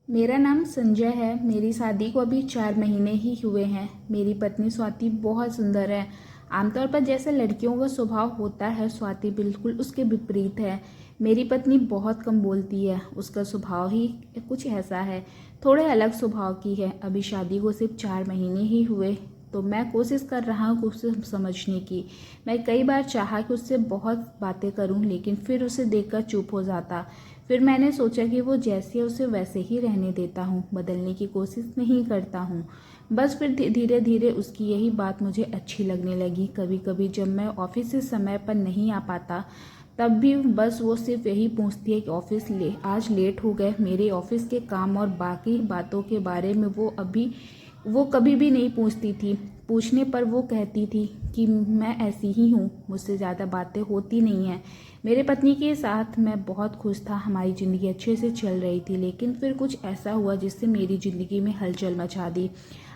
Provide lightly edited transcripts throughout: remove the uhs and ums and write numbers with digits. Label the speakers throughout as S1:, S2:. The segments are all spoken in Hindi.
S1: मेरा नाम संजय है। मेरी शादी को अभी 4 महीने ही हुए हैं। मेरी पत्नी स्वाति बहुत सुंदर है। आमतौर पर जैसे लड़कियों का स्वभाव होता है, स्वाति बिल्कुल उसके विपरीत है। मेरी पत्नी बहुत कम बोलती है, उसका स्वभाव ही कुछ ऐसा है, थोड़े अलग स्वभाव की है। अभी शादी को सिर्फ 4 महीने ही हुए, तो मैं कोशिश कर रहा हूँ उसे समझने की। मैं कई बार चाहा कि उससे बहुत बातें करूँ, लेकिन फिर उसे देखकर चुप हो जाता। फिर मैंने सोचा कि वो जैसे है उसे वैसे ही रहने देता हूँ, बदलने की कोशिश नहीं करता हूँ। बस फिर धीरे धीरे उसकी यही बात मुझे अच्छी लगने लगी। कभी कभी जब मैं ऑफिस से समय पर नहीं आ पाता, तब भी बस वो सिर्फ यही पूछती है कि आज लेट हो गए। मेरे ऑफिस के काम और बाकी बातों के बारे में वो कभी भी नहीं पूछती थी। पूछने पर वो कहती थी कि मैं ऐसी ही हूँ, मुझसे ज़्यादा बातें होती नहीं हैं। मेरे पत्नी के साथ मैं बहुत खुश था, हमारी ज़िंदगी अच्छे से चल रही थी। लेकिन फिर कुछ ऐसा हुआ जिससे मेरी ज़िंदगी में हलचल मचा दी।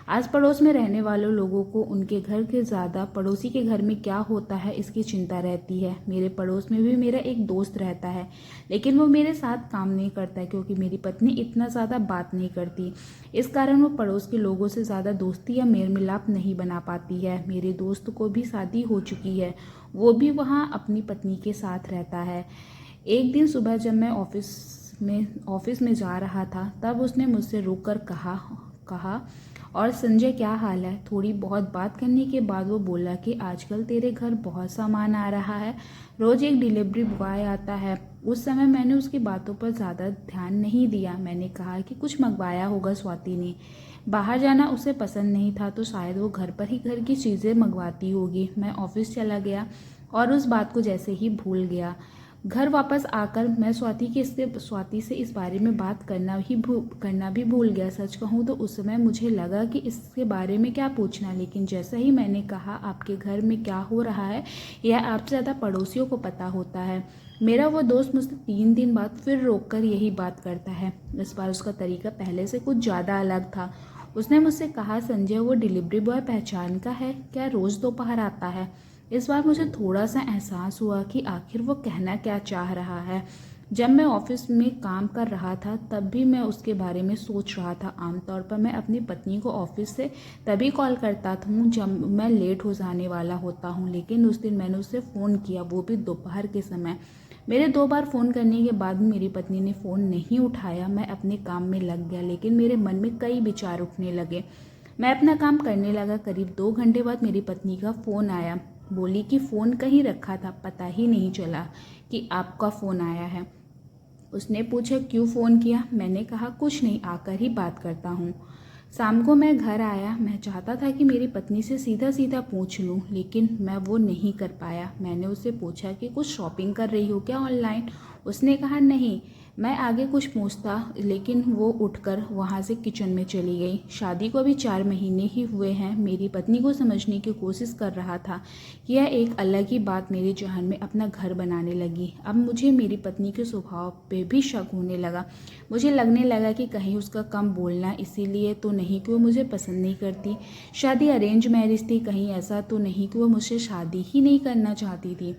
S1: आस पड़ोस में रहने वाले लोगों को उनके घर के ज़्यादा पड़ोसी के घर में क्या होता है इसकी चिंता रहती है। मेरे पड़ोस में भी मेरा एक दोस्त रहता है, लेकिन वो मेरे साथ काम नहीं करता क्योंकि मेरी पत्नी इतना ज़्यादा बात नहीं करती। इस कारण वो पड़ोस के लोगों से ज़्यादा दोस्ती या मेल मिलाप नहीं बना पाती है। मेरे दोस्त को भी शादी हो चुकी है, वो भी वहाँ अपनी पत्नी के साथ रहता है। एक दिन सुबह जब मैं ऑफिस में जा रहा था, तब उसने मुझसे रुक कर कहा, और संजय क्या हाल है। थोड़ी बहुत बात करने के बाद वो बोला कि आजकल तेरे घर बहुत सामान आ रहा है, रोज एक डिलीवरी बॉय आता है। उस समय मैंने उसकी बातों पर ज़्यादा ध्यान नहीं दिया। मैंने कहा कि कुछ मंगवाया होगा स्वाति ने, बाहर जाना उसे पसंद नहीं था, तो शायद वो घर पर ही घर की चीज़ें मंगवाती होगी। मैं ऑफिस चला गया और उस बात को जैसे ही भूल गया। घर वापस आकर मैं स्वाति से इस बारे में बात करना भी भूल गया। सच कहूँ तो उस समय मुझे लगा कि इसके बारे में क्या पूछना, लेकिन जैसा ही मैंने कहा आपके घर में क्या हो रहा है यह आपसे ज़्यादा पड़ोसियों को पता होता है, मेरा वो दोस्त मुझसे 3 दिन बाद फिर रोककर यही बात करता है। इस बार उसका तरीका पहले से कुछ ज़्यादा अलग था। उसने मुझसे कहा, संजय वो डिलीवरी बॉय पहचान का है क्या, रोज़ दोपहर आता है। इस बार मुझे थोड़ा सा एहसास हुआ कि आखिर वो कहना क्या चाह रहा है। जब मैं ऑफिस में काम कर रहा था, तब भी मैं उसके बारे में सोच रहा था। आमतौर पर मैं अपनी पत्नी को ऑफिस से तभी कॉल करता हूँ जब मैं लेट हो जाने वाला होता हूँ, लेकिन उस दिन मैंने उसे फ़ोन किया, वो भी दोपहर के समय। मेरे 2 बार फ़ोन करने के बाद भी मेरी पत्नी ने फ़ोन नहीं उठाया। मैं अपने काम में लग गया, लेकिन मेरे मन में कई विचार उठने लगे। मैं अपना काम करने लगा। करीब 2 घंटे बाद मेरी पत्नी का फ़ोन आया। बोली कि फ़ोन कहीं रखा था, पता ही नहीं चला कि आपका फ़ोन आया है। उसने पूछा क्यों फ़ोन किया। मैंने कहा कुछ नहीं, आकर ही बात करता हूँ। शाम को मैं घर आया। मैं चाहता था कि मेरी पत्नी से सीधा सीधा पूछ लूँ, लेकिन मैं वो नहीं कर पाया। मैंने उससे पूछा कि कुछ शॉपिंग कर रही हो क्या ऑनलाइन। उसने कहा नहीं। मैं आगे कुछ पूछता, लेकिन वो उठकर वहाँ से किचन में चली गई। शादी को अभी 4 महीने ही हुए हैं। मेरी पत्नी को समझने की कोशिश कर रहा था कि यह एक अलग ही बात मेरे जहन में अपना घर बनाने लगी। अब मुझे मेरी पत्नी के स्वभाव पे भी शक होने लगा। मुझे लगने लगा कि कहीं उसका कम बोलना इसीलिए तो नहीं कि वो मुझे पसंद नहीं करती। शादी अरेंज मैरिज थी, कहीं ऐसा तो नहीं कि वो मुझसे शादी ही नहीं करना चाहती थी।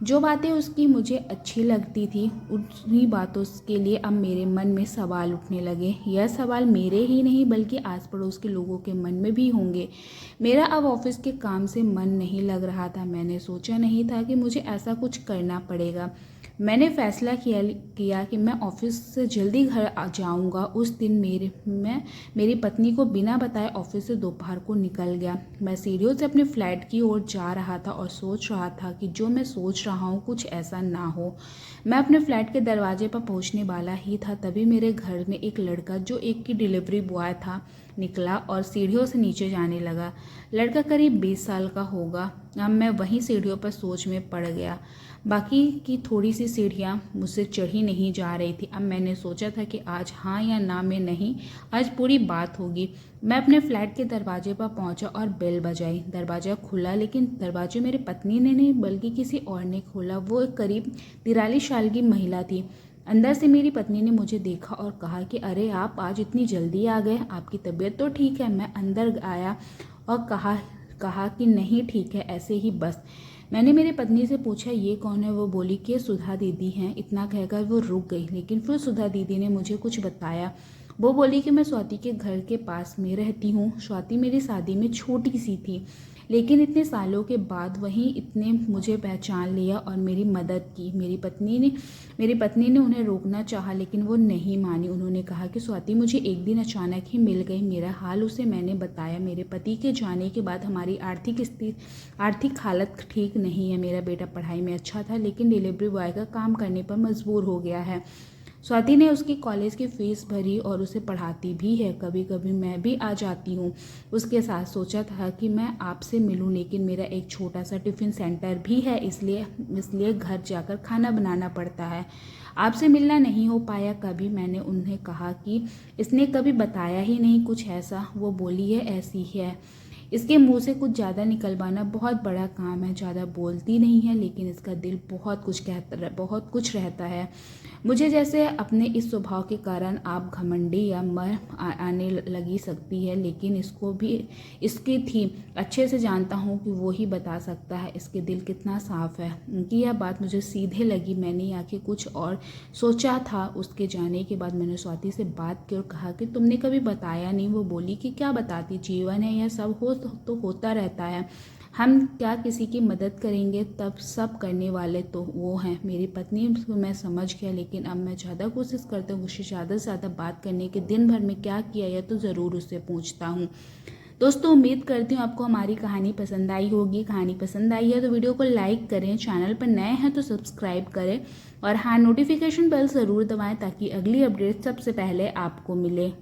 S1: जो बातें उसकी मुझे अच्छी लगती थी, उन्हीं बातों के लिए अब मेरे मन में सवाल उठने लगे। यह सवाल मेरे ही नहीं बल्कि आस पड़ोस के लोगों के मन में भी होंगे। मेरा अब ऑफिस के काम से मन नहीं लग रहा था। मैंने सोचा नहीं था कि मुझे ऐसा कुछ करना पड़ेगा। मैंने फैसला किया कि मैं ऑफिस से जल्दी घर आ जाऊंगा। उस दिन मैं मेरी पत्नी को बिना बताए ऑफिस से दोपहर को निकल गया। मैं सीढ़ियों से अपने फ्लैट की ओर जा रहा था और सोच रहा था कि जो मैं सोच रहा हूँ कुछ ऐसा ना हो। मैं अपने फ्लैट के दरवाजे पर पहुँचने वाला ही था, तभी मेरे घर में एक लड़का जो एक की डिलीवरी बॉय था निकला और सीढ़ियों से नीचे जाने लगा। लड़का करीब 20 साल का होगा। अब मैं वहीं सीढ़ियों पर सोच में पड़ गया। बाकी की थोड़ी सी सीढ़ियाँ मुझसे चढ़ी नहीं जा रही थी। अब मैंने सोचा था कि आज हाँ या ना में नहीं, आज पूरी बात होगी। मैं अपने फ्लैट के दरवाजे पर पहुंचा और बेल बजाई। दरवाज़ा खुला, लेकिन दरवाजे मेरी पत्नी ने नहीं बल्कि किसी और ने खोला। वो एक करीब 43 साल की महिला थी। अंदर से मेरी पत्नी ने मुझे देखा और कहा कि अरे आप आज इतनी जल्दी आ गए, आपकी तबीयत तो ठीक है। मैं अंदर आया और कहा कि नहीं ठीक है, ऐसे ही बस। मैंने मेरी पत्नी से पूछा ये कौन है। वो बोली कि सुधा दीदी हैं। इतना कहकर वो रुक गई, लेकिन फिर सुधा दीदी ने मुझे कुछ बताया। वो बोली कि मैं स्वाति के घर के पास में रहती हूँ। स्वाति मेरी शादी में छोटी सी थी, लेकिन इतने सालों के बाद वहीं इतने मुझे पहचान लिया और मेरी मदद की। मेरी पत्नी ने उन्हें रोकना चाहा, लेकिन वो नहीं मानी। उन्होंने कहा कि स्वाति मुझे एक दिन अचानक ही मिल गई। मेरा हाल उसे मैंने बताया। मेरे पति के जाने के बाद हमारी आर्थिक हालत ठीक नहीं है। मेरा बेटा पढ़ाई में अच्छा था, लेकिन डिलीवरी बॉय का काम करने पर मजबूर हो गया है। स्वाति ने उसकी कॉलेज की फीस भरी और उसे पढ़ाती भी है। कभी कभी मैं भी आ जाती हूँ उसके साथ। सोचा था कि मैं आपसे मिलूं, लेकिन मेरा एक छोटा सा टिफ़िन सेंटर भी है, इसलिए घर जाकर खाना बनाना पड़ता है। आपसे मिलना नहीं हो पाया कभी। मैंने उन्हें कहा कि इसने कभी बताया ही नहीं कुछ ऐसा। वो बोली है ऐसी है। इसके मुंह से कुछ ज़्यादा निकलवाना बहुत बड़ा काम है। ज़्यादा बोलती नहीं है, लेकिन इसका दिल बहुत कुछ रहता है। मुझे जैसे अपने इस स्वभाव के कारण आप घमंडी या मर आने लगी सकती है, लेकिन इसकी थी अच्छे से जानता हूँ कि वो ही बता सकता है इसके दिल कितना साफ है। उनकी यह बात मुझे सीधे लगी। मैंने आके कुछ और सोचा था। उसके जाने के बाद मैंने स्वाति से बात की और कहा कि तुमने कभी बताया नहीं। वो बोली कि क्या बताती, जीवन है, यह सब तो होता रहता है। हम क्या किसी की मदद करेंगे, तब सब करने वाले तो वो हैं। मेरी पत्नी को मैं समझ गया, लेकिन अब मैं ज़्यादा कोशिश करता हूँ उससे ज़्यादा से ज़्यादा बात करने की। दिन भर में क्या किया यह तो ज़रूर उससे पूछता हूँ। दोस्तों, उम्मीद करती हूँ आपको हमारी कहानी पसंद आई होगी। कहानी पसंद आई है तो वीडियो को लाइक करें, चैनल पर नए हैं तो सब्सक्राइब करें और हाँ, नोटिफिकेशन बेल ज़रूर दबाएं ताकि अगली अपडेट सबसे पहले आपको मिले।